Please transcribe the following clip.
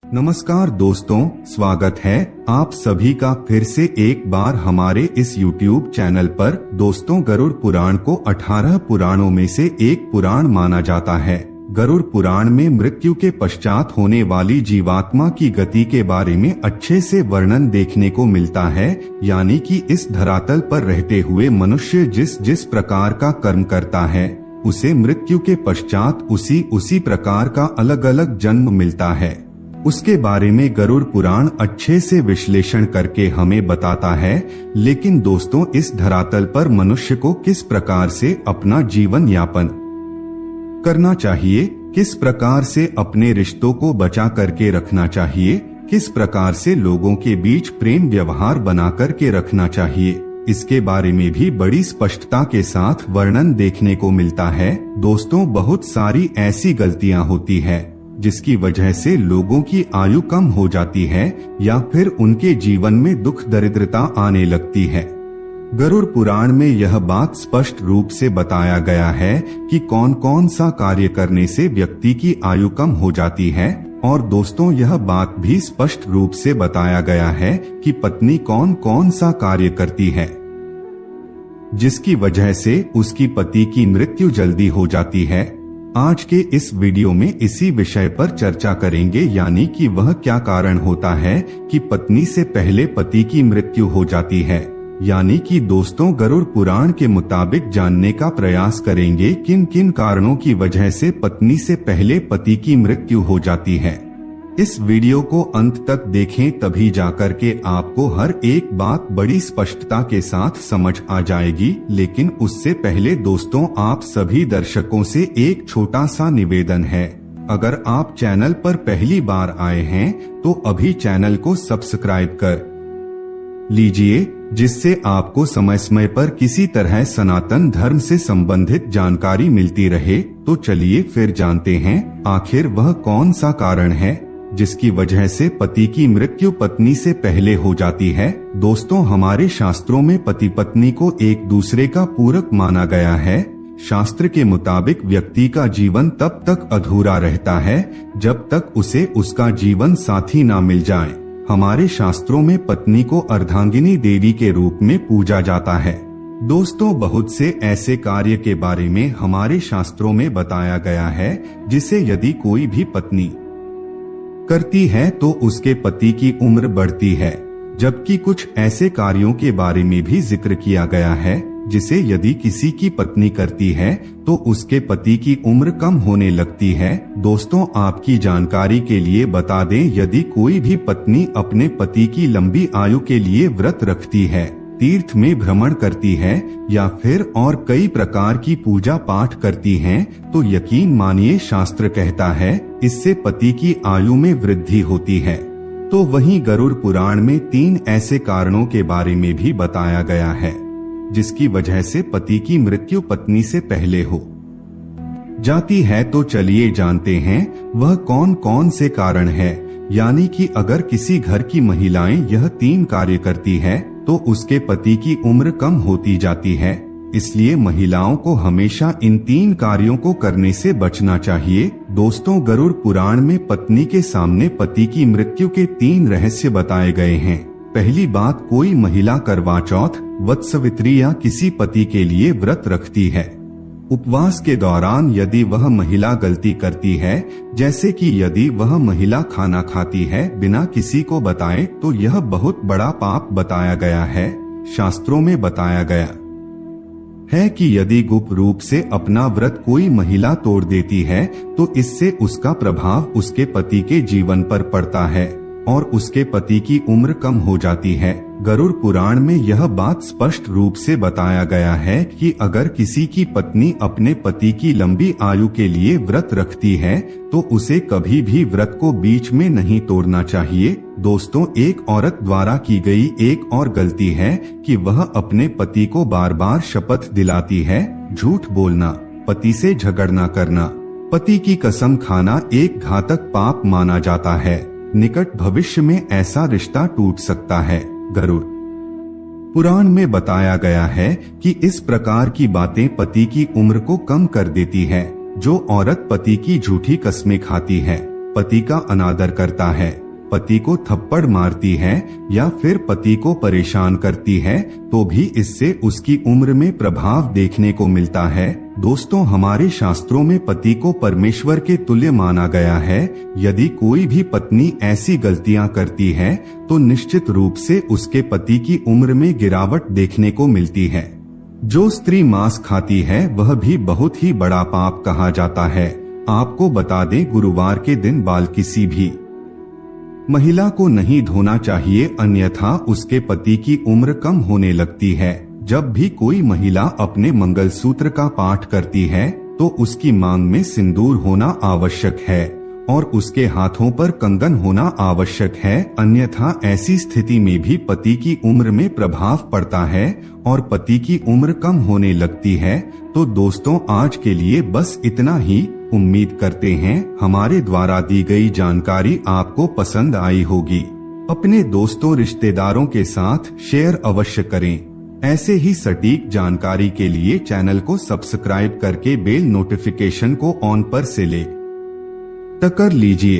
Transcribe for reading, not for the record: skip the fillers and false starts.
नमस्कार दोस्तों, स्वागत है आप सभी का फिर से एक बार हमारे इस YouTube चैनल पर। दोस्तों, गरुड़ पुराण को 18 पुराणों में से एक पुराण माना जाता है। गरुड़ पुराण में मृत्यु के पश्चात होने वाली जीवात्मा की गति के बारे में अच्छे से वर्णन देखने को मिलता है, यानी कि इस धरातल पर रहते हुए मनुष्य जिस जिस प्रकार का कर्म करता है उसे मृत्यु के पश्चात उसी प्रकार का अलग अलग जन्म मिलता है। उसके बारे में गरुड़ पुराण अच्छे से विश्लेषण करके हमें बताता है। लेकिन दोस्तों, इस धरातल पर मनुष्य को किस प्रकार से अपना जीवन यापन करना चाहिए, किस प्रकार से अपने रिश्तों को बचा करके रखना चाहिए, किस प्रकार से लोगों के बीच प्रेम व्यवहार बना करके रखना चाहिए, इसके बारे में भी बड़ी स्पष्टता के साथ वर्णन देखने को मिलता है। दोस्तों, बहुत सारी ऐसी गलतियां होती है जिसकी वजह से लोगों की आयु कम हो जाती है या फिर उनके जीवन में दुख दरिद्रता आने लगती है। गरुड़ पुराण में यह बात स्पष्ट रूप से बताया गया है कि कौन कौन सा कार्य करने से व्यक्ति की आयु कम हो जाती है। और दोस्तों, यह बात भी स्पष्ट रूप से बताया गया है कि पत्नी कौन कौन सा कार्य करती है जिसकी वजह से उसकी पति की मृत्यु जल्दी हो जाती है। आज के इस वीडियो में इसी विषय पर चर्चा करेंगे, यानी कि वह क्या कारण होता है कि पत्नी से पहले पति की मृत्यु हो जाती है। यानी कि दोस्तों, गरुड़ पुराण के मुताबिक जानने का प्रयास करेंगे किन किन कारणों की वजह से पत्नी से पहले पति की मृत्यु हो जाती है। इस वीडियो को अंत तक देखें, तभी जाकर के आपको हर एक बात बड़ी स्पष्टता के साथ समझ आ जाएगी। लेकिन उससे पहले दोस्तों, आप सभी दर्शकों से एक छोटा सा निवेदन है। अगर आप चैनल पर पहली बार आए हैं तो अभी चैनल को सब्सक्राइब कर लीजिए, जिससे आपको समय समय पर किसी तरह सनातन धर्म से संबंधित जानकारी मिलती रहे। तो चलिए फिर जानते हैं आखिर वह कौन सा कारण है जिसकी वजह से पति की मृत्यु पत्नी से पहले हो जाती है। दोस्तों, हमारे शास्त्रों में पति पत्नी को एक दूसरे का पूरक माना गया है। शास्त्र के मुताबिक व्यक्ति का जीवन तब तक अधूरा रहता है जब तक उसे उसका जीवन साथी ना मिल जाए। हमारे शास्त्रों में पत्नी को अर्धांगिनी देवी के रूप में पूजा जाता है। दोस्तों, बहुत से ऐसे कार्य के बारे में हमारे शास्त्रों में बताया गया है जिसे यदि कोई भी पत्नी करती है तो उसके पति की उम्र बढ़ती है, जबकि कुछ ऐसे कार्यों के बारे में भी जिक्र किया गया है जिसे यदि किसी की पत्नी करती है तो उसके पति की उम्र कम होने लगती है। दोस्तों, आपकी जानकारी के लिए बता दें, यदि कोई भी पत्नी अपने पति की लंबी आयु के लिए व्रत रखती है, तीर्थ में भ्रमण करती है या फिर और कई प्रकार की पूजा पाठ करती हैं, तो यकीन मानिए शास्त्र कहता है इससे पति की आयु में वृद्धि होती है। तो वहीं गरुड़ पुराण में 3 ऐसे कारणों के बारे में भी बताया गया है जिसकी वजह से पति की मृत्यु पत्नी से पहले हो जाती है। तो चलिए जानते हैं वह कौन कौन से कारण है। यानी कि अगर किसी घर की महिलाएं यह 3 कार्य करती है तो उसके पति की उम्र कम होती जाती है। इसलिए महिलाओं को हमेशा इन 3 कार्यों को करने से बचना चाहिए। दोस्तों, गरुड़ पुराण में पत्नी के सामने पति की मृत्यु के 3 रहस्य बताए गए हैं। पहली बात, कोई महिला करवा चौथ, वत्सवित्री या किसी पति के लिए व्रत रखती है। उपवास के दौरान यदि वह महिला गलती करती है, जैसे कि यदि वह महिला खाना खाती है बिना किसी को बताए, तो यह बहुत बड़ा पाप बताया गया है। शास्त्रों में बताया गया है कि यदि गुप्त रूप से अपना व्रत कोई महिला तोड़ देती है तो इससे उसका प्रभाव उसके पति के जीवन पर पड़ता है और उसके पति की उम्र कम हो जाती है। गरुड़ पुराण में यह बात स्पष्ट रूप से बताया गया है कि अगर किसी की पत्नी अपने पति की लंबी आयु के लिए व्रत रखती है तो उसे कभी भी व्रत को बीच में नहीं तोड़ना चाहिए। दोस्तों, एक औरत द्वारा की गई एक और गलती है कि वह अपने पति को बार बार शपथ दिलाती है। झूठ बोलना, पति से झगड़ना करना, पति की कसम खाना एक घातक पाप माना जाता है। निकट भविष्य में ऐसा रिश्ता टूट सकता है। गरुड़ पुराण में बताया गया है कि इस प्रकार की बातें पति की उम्र को कम कर देती है। जो औरत पति की झूठी कस्में खाती है, पति का अनादर करता है, पति को थप्पड़ मारती है या फिर पति को परेशान करती है तो भी इससे उसकी उम्र में प्रभाव देखने को मिलता है। दोस्तों, हमारे शास्त्रों में पति को परमेश्वर के तुल्य माना गया है। यदि कोई भी पत्नी ऐसी गलतियां करती है तो निश्चित रूप से उसके पति की उम्र में गिरावट देखने को मिलती है। जो स्त्री मांस खाती है वह भी बहुत ही बड़ा पाप कहा जाता है। आपको बता दें, गुरुवार के दिन बाल किसी भी महिला को नहीं धोना चाहिए, अन्यथा उसके पति की उम्र कम होने लगती है। जब भी कोई महिला अपने मंगलसूत्र का पाठ करती है तो उसकी मांग में सिंदूर होना आवश्यक है और उसके हाथों पर कंगन होना आवश्यक है, अन्यथा ऐसी स्थिति में भी पति की उम्र में प्रभाव पड़ता है और पति की उम्र कम होने लगती है। तो दोस्तों, आज के लिए बस इतना ही। उम्मीद करते हैं हमारे द्वारा दी गई जानकारी आपको पसंद आई होगी। अपने दोस्तों रिश्तेदारों के साथ शेयर अवश्य करें। ऐसे ही सटीक जानकारी के लिए चैनल को सब्सक्राइब करके बेल नोटिफिकेशन को ऑन पर सेलेक्ट कर लीजिए।